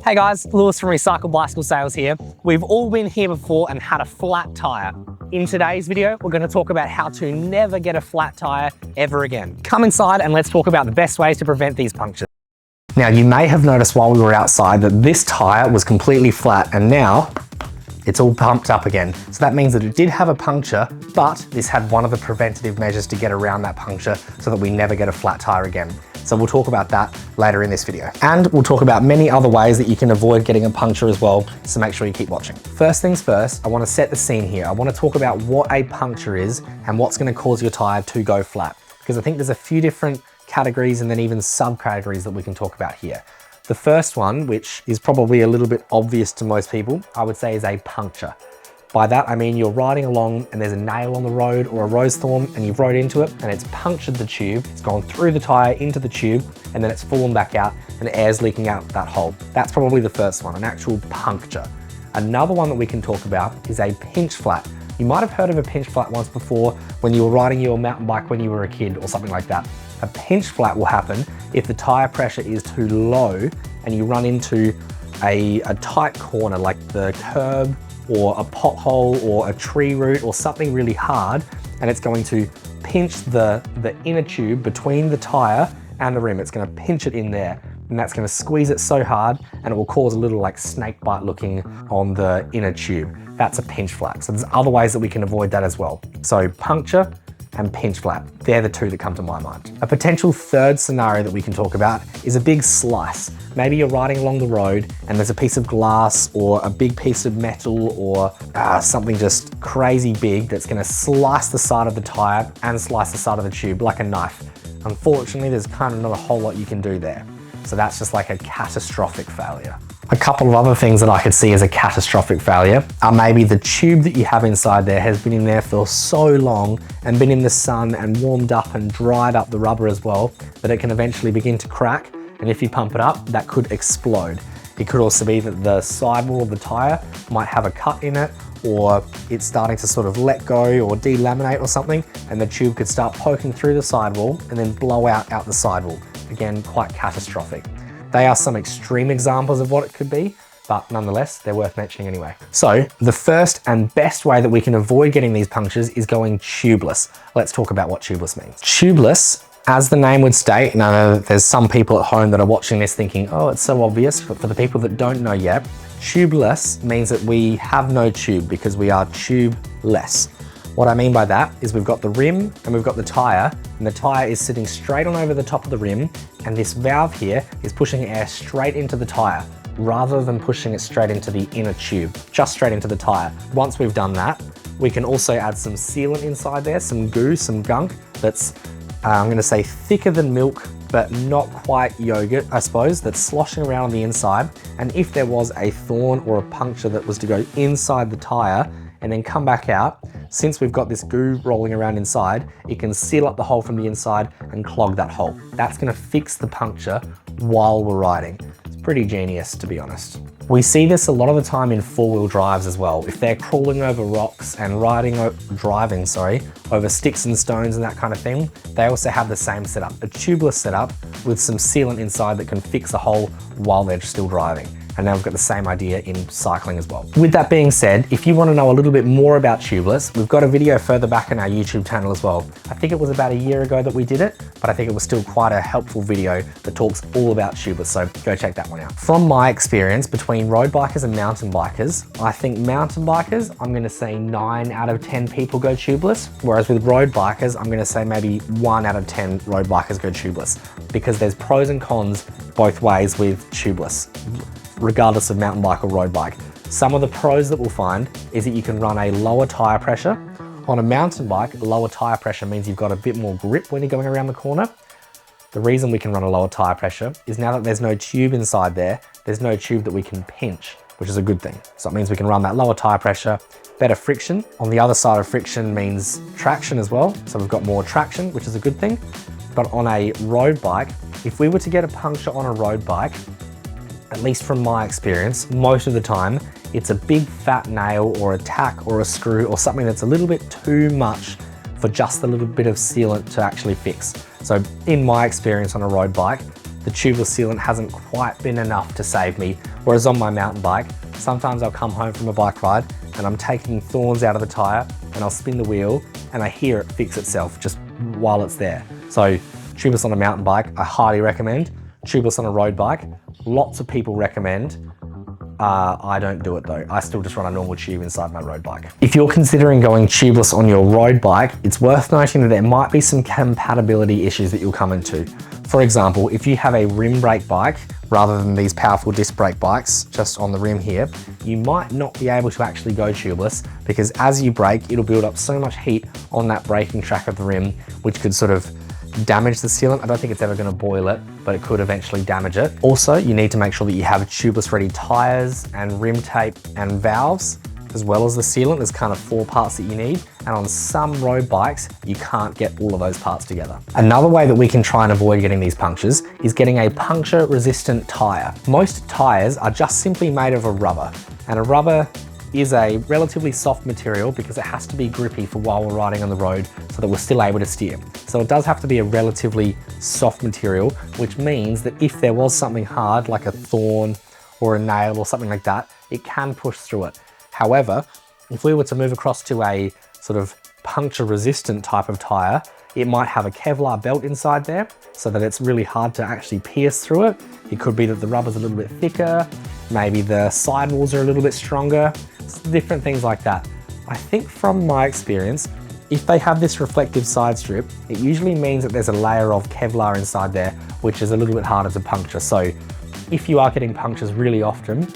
Hey guys, Lewis from Recycle Bicycle Sales here. We've all been here before and had a flat tire. In today's video, we're going to talk about how to never get a flat tire ever again. Come inside and let's talk about the best ways to prevent these punctures. Now, you may have noticed while we were outside that this tire was completely flat and now it's all pumped up again. So that means that it did have a puncture, but this had one of the preventative measures to get around that puncture so that we never get a flat tire again. So we'll talk about that later in this video. And we'll talk about many other ways that you can avoid getting a puncture as well, so make sure you keep watching. First things first, I want to set the scene here. I want to talk about what a puncture is and what's going to cause your tire to go flat, because I think there's a few different categories and then even subcategories that we can talk about here. The first one, which is probably a little bit obvious to most people, I would say is a puncture. By that, I mean you're riding along and there's a nail on the road or a rose thorn and you've rode into it and it's punctured the tube, it's gone through the tire into the tube and then it's fallen back out and air's leaking out that hole. That's probably the first one, an actual puncture. Another one that we can talk about is a pinch flat. You might have heard of a pinch flat once before when you were riding your mountain bike when you were a kid or something like that. A pinch flat will happen if the tire pressure is too low and you run into a tight corner like the curb or a pothole or a tree root or something really hard, and it's going to pinch the inner tube between the tire and the rim. It's going to pinch it in there and that's going to squeeze it so hard and it will cause a little like snake bite looking on the inner tube. That's a pinch flat. So there's other ways that we can avoid that as well. So puncture and pinch flat, they're the two that come to my mind. A potential third scenario that we can talk about is a big slice. Maybe you're riding along the road and there's a piece of glass or a big piece of metal or something just crazy big that's gonna slice the side of the tire and slice the side of the tube like a knife. Unfortunately, there's kind of not a whole lot you can do there. So that's just like a catastrophic failure. A couple of other things that I could see as a catastrophic failure are maybe the tube that you have inside there has been in there for so long and been in the sun and warmed up and dried up the rubber as well that it can eventually begin to crack. And if you pump it up, that could explode. It could also be that the sidewall of the tire might have a cut in it, or it's starting to sort of let go or delaminate or something, and the tube could start poking through the sidewall and then blow out the sidewall. Again, quite catastrophic. They are some extreme examples of what it could be, but nonetheless, they're worth mentioning anyway. So the first and best way that we can avoid getting these punctures is going tubeless. Let's talk about what tubeless means. Tubeless, as the name would state, and I know that there's some people at home that are watching this thinking, oh, it's so obvious, but for the people that don't know yet, tubeless means that we have no tube because we are tubeless. What I mean by that is we've got the rim and we've got the tire, and the tire is sitting straight on over the top of the rim, and this valve here is pushing air straight into the tire rather than pushing it straight into the inner tube, just straight into the tire. Once we've done that, we can also add some sealant inside there, some goo, some gunk that's, I'm gonna say thicker than milk, but not quite yogurt, I suppose, that's sloshing around on the inside. And if there was a thorn or a puncture that was to go inside the tire and then come back out, since we've got this goo rolling around inside, it can seal up the hole from the inside and clog that hole. That's gonna fix the puncture while we're riding. It's pretty genius, to be honest. We see this a lot of the time in four-wheel drives as well. If they're crawling over rocks and driving over sticks and stones and that kind of thing, they also have the same setup, a tubeless setup with some sealant inside that can fix the hole while they're still driving. And now we've got the same idea in cycling as well. With that being said, if you want to know a little bit more about tubeless, we've got a video further back on our YouTube channel as well. I think it was about a year ago that we did it, but I think it was still quite a helpful video that talks all about tubeless, so go check that one out. From my experience between road bikers and mountain bikers, I think mountain bikers, I'm going to say 9 out of 10 people go tubeless, whereas with road bikers, I'm going to say maybe 1 out of 10 road bikers go tubeless, because there's pros and cons both ways with tubeless, regardless of mountain bike or road bike. Some of the pros that we'll find is that you can run a lower tire pressure. On a mountain bike, lower tire pressure means you've got a bit more grip when you're going around the corner. The reason we can run a lower tire pressure is now that there's no tube inside there, there's no tube that we can pinch, which is a good thing. So it means we can run that lower tire pressure, better friction. On the other side of friction means traction as well. So we've got more traction, which is a good thing. But on a road bike, if we were to get a puncture on a road bike, at least from my experience, most of the time, it's a big fat nail or a tack or a screw or something that's a little bit too much for just a little bit of sealant to actually fix. So in my experience on a road bike, the tubeless sealant hasn't quite been enough to save me. Whereas on my mountain bike, sometimes I'll come home from a bike ride and I'm taking thorns out of the tire and I'll spin the wheel and I hear it fix itself just while it's there. So tubeless on a mountain bike, I highly recommend. Tubeless on a road bike, lots of people recommend. I don't do it though. I still just run a normal tube inside my road bike. If you're considering going tubeless on your road bike, it's worth noting that there might be some compatibility issues that you'll come into. For example, if you have a rim brake bike, rather than these powerful disc brake bikes just on the rim here, you might not be able to actually go tubeless because as you brake, it'll build up so much heat on that braking track of the rim, which could sort of damage the sealant. I don't think it's ever going to boil it, but it could eventually damage it. Also, you need to make sure that you have tubeless ready tires and rim tape and valves, as well as the sealant. There's kind of 4 parts that you need. And on some road bikes, you can't get all of those parts together. Another way that we can try and avoid getting these punctures is getting a puncture resistant tire. Most tires are just simply made of a rubber, and a rubber is a relatively soft material because it has to be grippy for while we're riding on the road so that we're still able to steer. So it does have to be a relatively soft material, which means that if there was something hard like a thorn or a nail or something like that, it can push through it. However, if we were to move across to a sort of puncture resistant type of tire, it might have a Kevlar belt inside there so that it's really hard to actually pierce through it. It could be that the rubber's a little bit thicker, maybe the sidewalls are a little bit stronger, different things like that. I think from my experience, if they have this reflective side strip, it usually means that there's a layer of Kevlar inside there, which is a little bit harder to puncture. So if you are getting punctures really often,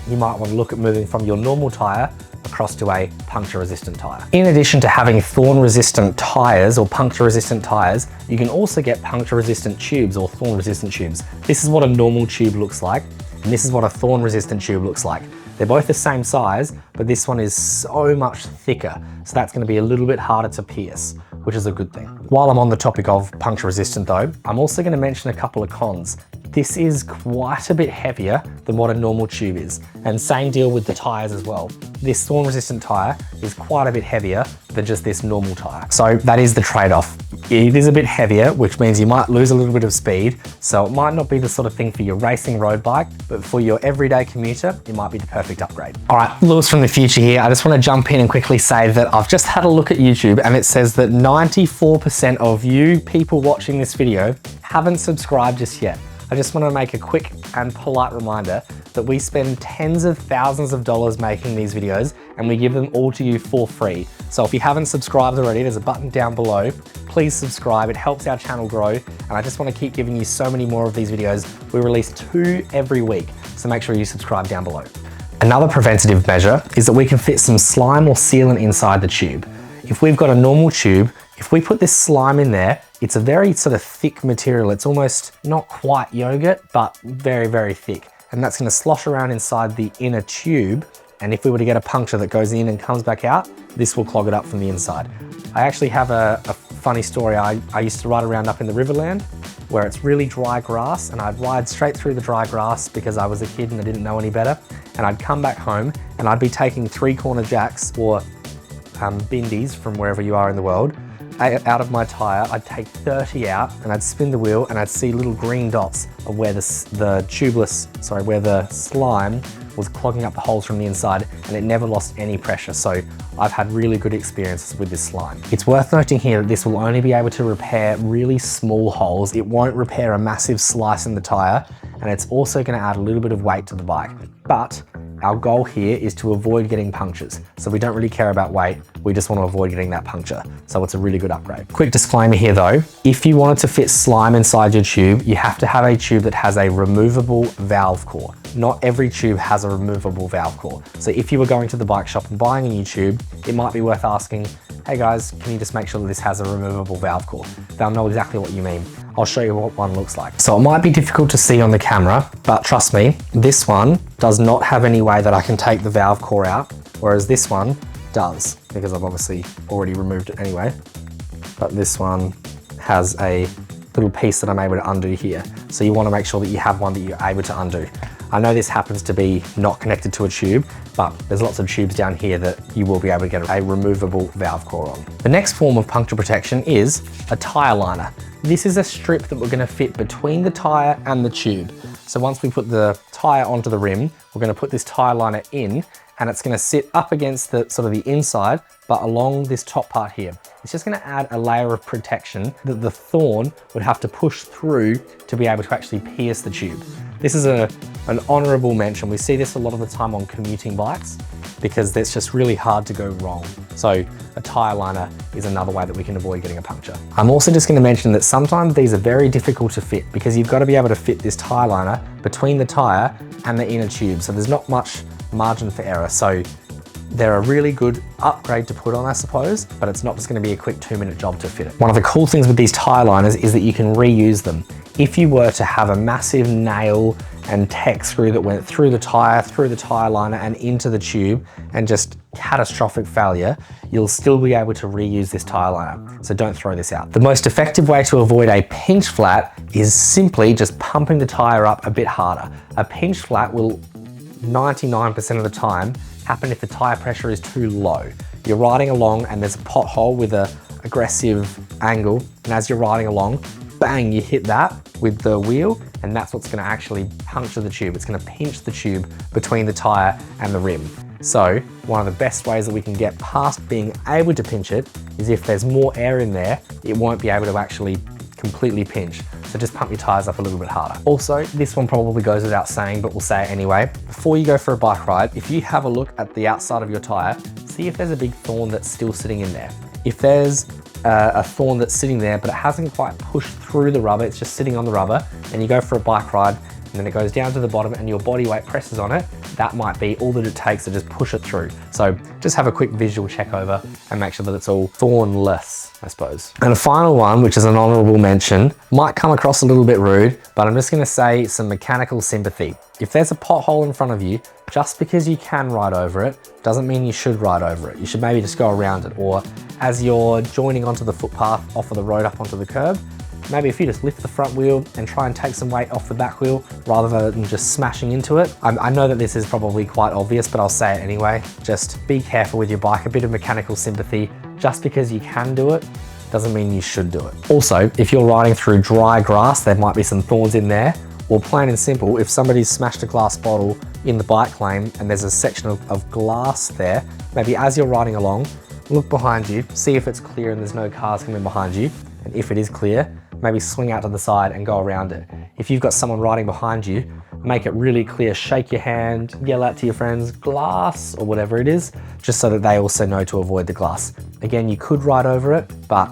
you might want to look at moving from your normal tire across to a puncture resistant tire. In addition to having thorn resistant tires or puncture resistant tires, you can also get puncture resistant tubes or thorn resistant tubes. This is what a normal tube looks like, and this is what a thorn resistant tube looks like. They're both the same size, but this one is so much thicker. So that's going to be a little bit harder to pierce, which is a good thing. While I'm on the topic of puncture resistant though, I'm also going to mention a couple of cons. This is quite a bit heavier than what a normal tube is. And same deal with the tires as well. This thorn resistant tire is quite a bit heavier than just this normal tire. So that is the trade-off. It is a bit heavier, which means you might lose a little bit of speed. So it might not be the sort of thing for your racing road bike, but for your everyday commuter, it might be the perfect upgrade. All right, Lewis from the future here. I just want to jump in and quickly say that I've just had a look at YouTube and it says that 94% of you people watching this video haven't subscribed just yet. I just want to make a quick and polite reminder that we spend tens of thousands of dollars making these videos and we give them all to you for free. So if you haven't subscribed already, there's a button down below. Please subscribe, it helps our channel grow. And I just want to keep giving you so many more of these videos. We release 2 every week, so make sure you subscribe down below. Another preventative measure is that we can fit some slime or sealant inside the tube. If we've got a normal tube, if we put this slime in there, it's a very sort of thick material. It's almost not quite yogurt, but very, very thick. And that's going to slosh around inside the inner tube. And if we were to get a puncture that goes in and comes back out, this will clog it up from the inside. I actually have a funny story. I used to ride around up in the Riverland where it's really dry grass, and I'd ride straight through the dry grass because I was a kid and I didn't know any better. And I'd come back home and I'd be taking 3-corner jacks or bindies from wherever you are in the world out of my tire. I'd take 30 out and I'd spin the wheel and I'd see little green dots of where the slime was clogging up the holes from the inside, and it never lost any pressure. So I've had really good experiences with this slime. It's worth noting here that this will only be able to repair really small holes. It won't repair a massive slice in the tire, and it's also going to add a little bit of weight to the bike. But our goal here is to avoid getting punctures. So we don't really care about weight, we just want to avoid getting that puncture. So it's a really good upgrade. Quick disclaimer here though, if you wanted to fit slime inside your tube, you have to have a tube that has a removable valve core. Not every tube has a removable valve core. So if you were going to the bike shop and buying a new tube, it might be worth asking, hey guys, can you just make sure that this has a removable valve core? They'll know exactly what you mean. I'll show you what one looks like. So it might be difficult to see on the camera, but trust me, this one does not have any way that I can take the valve core out, whereas this one does, because I've obviously already removed it anyway. But this one has a little piece that I'm able to undo here. So you want to make sure that you have one that you're able to undo. I know this happens to be not connected to a tube, but there's lots of tubes down here that you will be able to get a removable valve core on. The next form of puncture protection is a tyre liner. This is a strip that we're going to fit between the tyre and the tube. So once we put the tyre onto the rim, we're going to put this tyre liner in, and it's going to sit up against the sort of the inside, but along this top part here. It's just going to add a layer of protection that the thorn would have to push through to be able to actually pierce the tube. This is an honourable mention. We see this a lot of the time on commuting bikes because it's just really hard to go wrong. So a tyre liner is another way that we can avoid getting a puncture. I'm also just going to mention that sometimes these are very difficult to fit because you've got to be able to fit this tyre liner between the tyre and the inner tube. So there's not much margin for error. So they're a really good upgrade to put on, I suppose, but it's not just going to be a quick 2-minute job to fit it. One of the cool things with these tyre liners is that you can reuse them. If you were to have a massive nail and tech screw that went through the tyre liner and into the tube and just catastrophic failure, you'll still be able to reuse this tyre liner. So don't throw this out. The most effective way to avoid a pinch flat is simply just pumping the tyre up a bit harder. A pinch flat will 99% of the time happen if the tyre pressure is too low. You're riding along and there's a pothole with an aggressive angle, and as you're riding along, bang, you hit that with the wheel, and that's what's going to actually puncture the tube. It's going to pinch the tube between the tyre and the rim. So one of the best ways that we can get past being able to pinch it is if there's more air in there, it won't be able to actually completely pinch. So just pump your tyres up a little bit harder. Also, this one probably goes without saying, but we'll say it anyway. Before you go for a bike ride, if you have a look at the outside of your tyre, see if there's a big thorn that's still sitting in there. If there's a thorn that's sitting there, but it hasn't quite pushed through the rubber, it's just sitting on the rubber, and you go for a bike ride, and then it goes down to the bottom and your body weight presses on it, that might be all that it takes to just push it through. So just have a quick visual check over and make sure that it's all thornless, I suppose. And a final one, which is an honourable mention, might come across a little bit rude, but I'm just going to say some mechanical sympathy. If there's a pothole in front of you, just because you can ride over it, doesn't mean you should ride over it. You should maybe just go around it, or as you're joining onto the footpath off of the road up onto the curb, maybe if you just lift the front wheel and try and take some weight off the back wheel rather than just smashing into it. I know that this is probably quite obvious, but I'll say it anyway. Just be careful with your bike, a bit of mechanical sympathy. Just because you can do it doesn't mean you should do it. Also, if you're riding through dry grass, there might be some thorns in there. Or plain and simple, if somebody's smashed a glass bottle in the bike lane and there's a section of glass there, maybe as you're riding along, look behind you, see if it's clear and there's no cars coming behind you. And if it is clear, maybe swing out to the side and go around it. If you've got someone riding behind you, make it really clear, shake your hand, yell out to your friends, glass, or whatever it is, just so that they also know to avoid the glass. Again, you could ride over it, but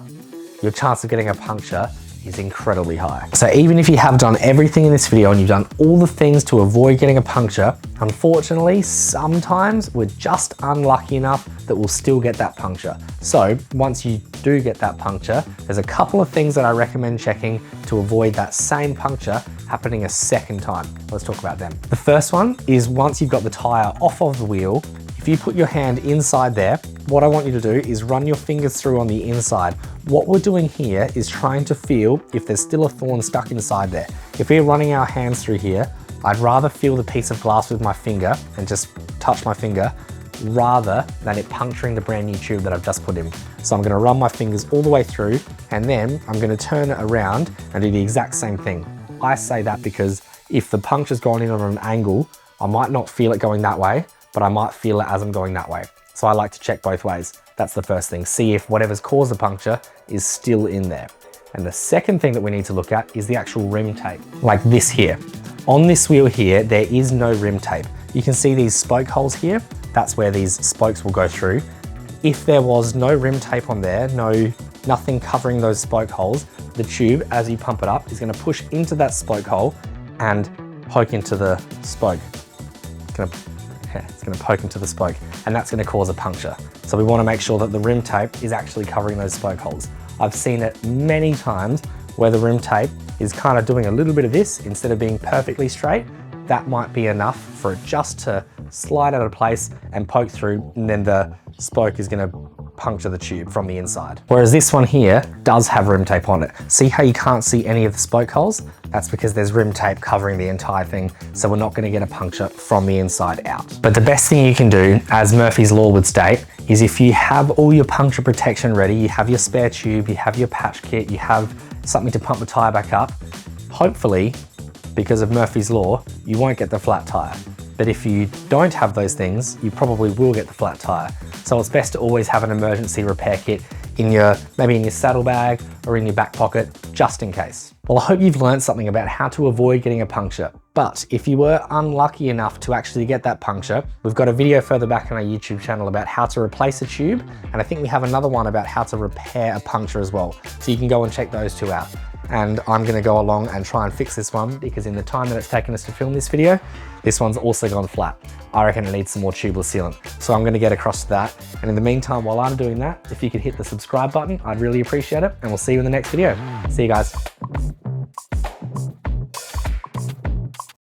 your chance of getting a puncture is incredibly high. So even if you have done everything in this video and you've done all the things to avoid getting a puncture, unfortunately, sometimes we're just unlucky enough that we'll still get that puncture. So once you do get that puncture, there's a couple of things that I recommend checking to avoid that same puncture happening a second time. Let's talk about them. The first one is once you've got the tire off of the wheel, if you put your hand inside there, what I want you to do is run your fingers through on the inside. What we're doing here is trying to feel if there's still a thorn stuck inside there. If we're running our hands through here, I'd rather feel the piece of glass with my finger and just touch my finger rather than it puncturing the brand new tube that I've just put in. So I'm going to run my fingers all the way through, and then I'm going to turn it around and do the exact same thing. I say that because if the puncture's gone in on an angle, I might not feel it going that way, but I might feel it as I'm going that way. So I like to check both ways. That's the first thing. See if whatever's caused the puncture is still in there. And the second thing that we need to look at is the actual rim tape, like this here. On this wheel here, there is no rim tape. You can see these spoke holes here. That's where these spokes will go through. If there was no rim tape on there, nothing covering those spoke holes, the tube, as you pump it up, is gonna push into that spoke hole and poke into the spoke. It's gonna poke into the spoke, and that's gonna cause a puncture. So we wanna make sure that the rim tape is actually covering those spoke holes. I've seen it many times where the rim tape is kind of doing a little bit of this instead of being perfectly straight. That might be enough for it just to slide out of place and poke through, and then the spoke is gonna puncture the tube from the inside. Whereas this one here does have rim tape on it. See how you can't see any of the spoke holes? That's because there's rim tape covering the entire thing, so we're not going to get a puncture from the inside out. But the best thing you can do, as Murphy's Law would state, is if you have all your puncture protection ready, you have your spare tube, you have your patch kit, you have something to pump the tyre back up, hopefully, because of Murphy's Law, you won't get the flat tyre. But if you don't have those things, you probably will get the flat tyre. So it's best to always have an emergency repair kit in your, maybe in your saddlebag or in your back pocket, just in case. Well, I hope you've learned something about how to avoid getting a puncture. But if you were unlucky enough to actually get that puncture, we've got a video further back on our YouTube channel about how to replace a tube. And I think we have another one about how to repair a puncture as well. So you can go and check those two out. And I'm gonna go along and try and fix this one because in the time that it's taken us to film this video, this one's also gone flat. I reckon it needs some more tubeless sealant. So I'm gonna get across to that. And in the meantime, while I'm doing that, if you could hit the subscribe button, I'd really appreciate it. And we'll see you in the next video. See you guys.